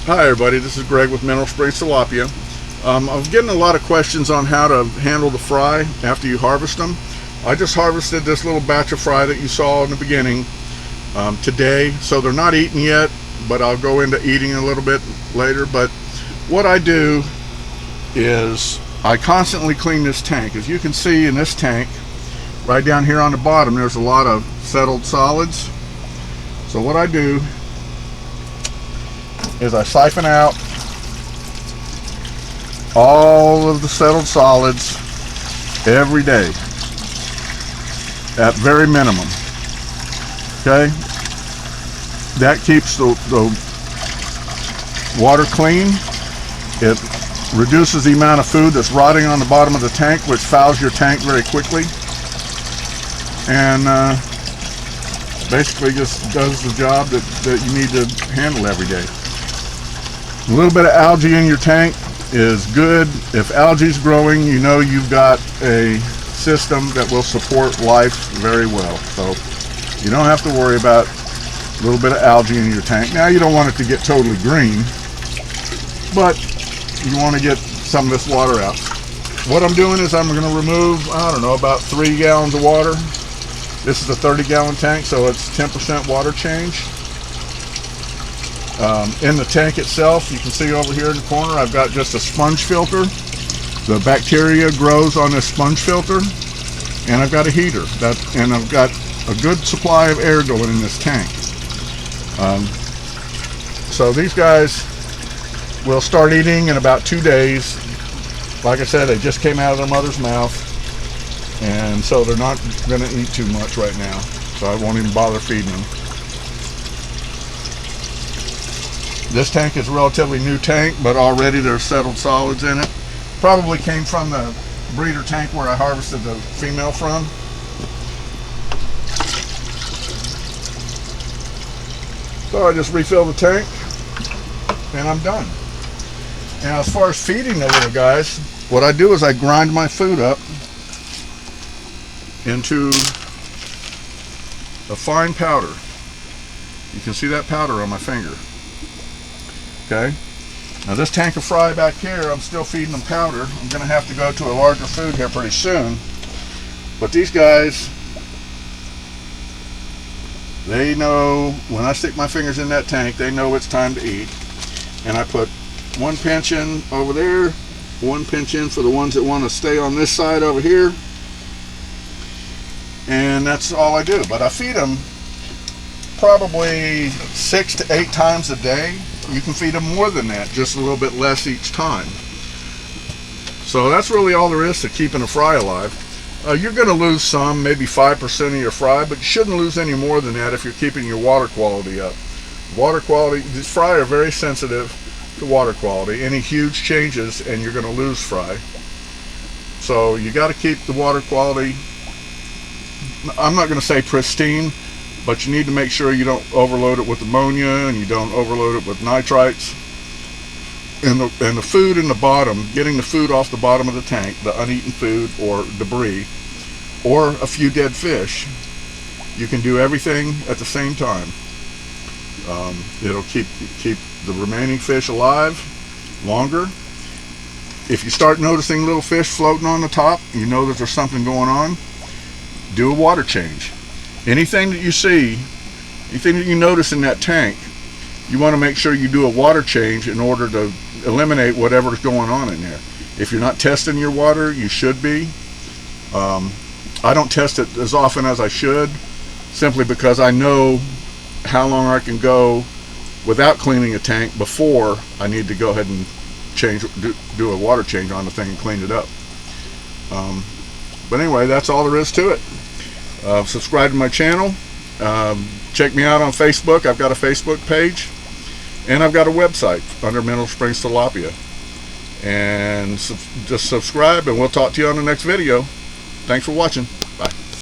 Hi everybody, this is Greg with Mineral Springs Tilapia. I'm getting a lot of questions on how to handle the fry after you harvest them. I just harvested this little batch of fry that you saw in the beginning today, so they're not eaten yet, but I'll go into eating a little bit later. But what I do is I constantly clean this tank. As you can see in this tank, right down here on the bottom, there's a lot of settled solids. So what I do is I siphon out all of the settled solids every day at very minimum. Okay, that keeps the water clean. It reduces the amount of food that's rotting on the bottom of the tank, which fouls your tank very quickly, and basically just does the job that you need to handle every day. A little bit of algae in your tank is good. If algae's growing, you know you've got a system that will support life very well. So you don't have to worry about a little bit of algae in your tank. Now, you don't want it to get totally green, but you want to get some of this water out. What I'm doing is I'm going to remove, I don't know, about 3 gallons of water. This is a 30-gallon tank, so it's 10% water change. In the tank itself, you can see over here in the corner, I've got just a sponge filter. The bacteria grows on this sponge filter, and I've got a heater, and I've got a good supply of air going in this tank. So these guys will start eating in about 2 days. Like I said, they just came out of their mother's mouth, and so they're not going to eat too much right now, so I won't even bother feeding them. This tank is a relatively new tank, but already there's settled solids in it. Probably came from the breeder tank where I harvested the female from. So I just refill the tank and I'm done. Now, as far as feeding the little guys, what I do is I grind my food up into a fine powder. You can see that powder on my finger. Okay, now this tank of fry back here, I'm still feeding them powder. I'm going to have to go to a larger food here pretty soon. But these guys, they know when I stick my fingers in that tank, they know it's time to eat. And I put 1 pinch in over there, 1 pinch in for the ones that want to stay on this side over here. And that's all I do. But I feed them probably 6 to 8 times a day. You can feed them more than that, just a little bit less each time. So that's really all there is to keeping a fry alive. You're going to lose some, maybe 5% of your fry, but you shouldn't lose any more than that if you're keeping your water quality up. Water quality, these fry are very sensitive to water quality. Any huge changes and you're going to lose fry. So you got to keep the water quality, I'm not going to say pristine, but you need to make sure you don't overload it with ammonia and you don't overload it with nitrites. And the food in the bottom, getting the food off the bottom of the tank, the uneaten food or debris, or a few dead fish, you can do everything at the same time. It'll keep the remaining fish alive longer. If you start noticing little fish floating on the top, you know that there's something going on, do a water change. Anything that you see, anything that you notice in that tank, you want to make sure you do a water change in order to eliminate whatever's going on in there. If you're not testing your water, you should be. I don't test it as often as I should, simply because I know how long I can go without cleaning a tank before I need to go ahead and do a water change on the thing and clean it up. But anyway, that's all there is to it. Subscribe to my channel. Check me out on Facebook. I've got a Facebook page, and I've got a website under Mineral Springs Tilapia. And just subscribe, and we'll talk to you on the next video. Thanks for watching.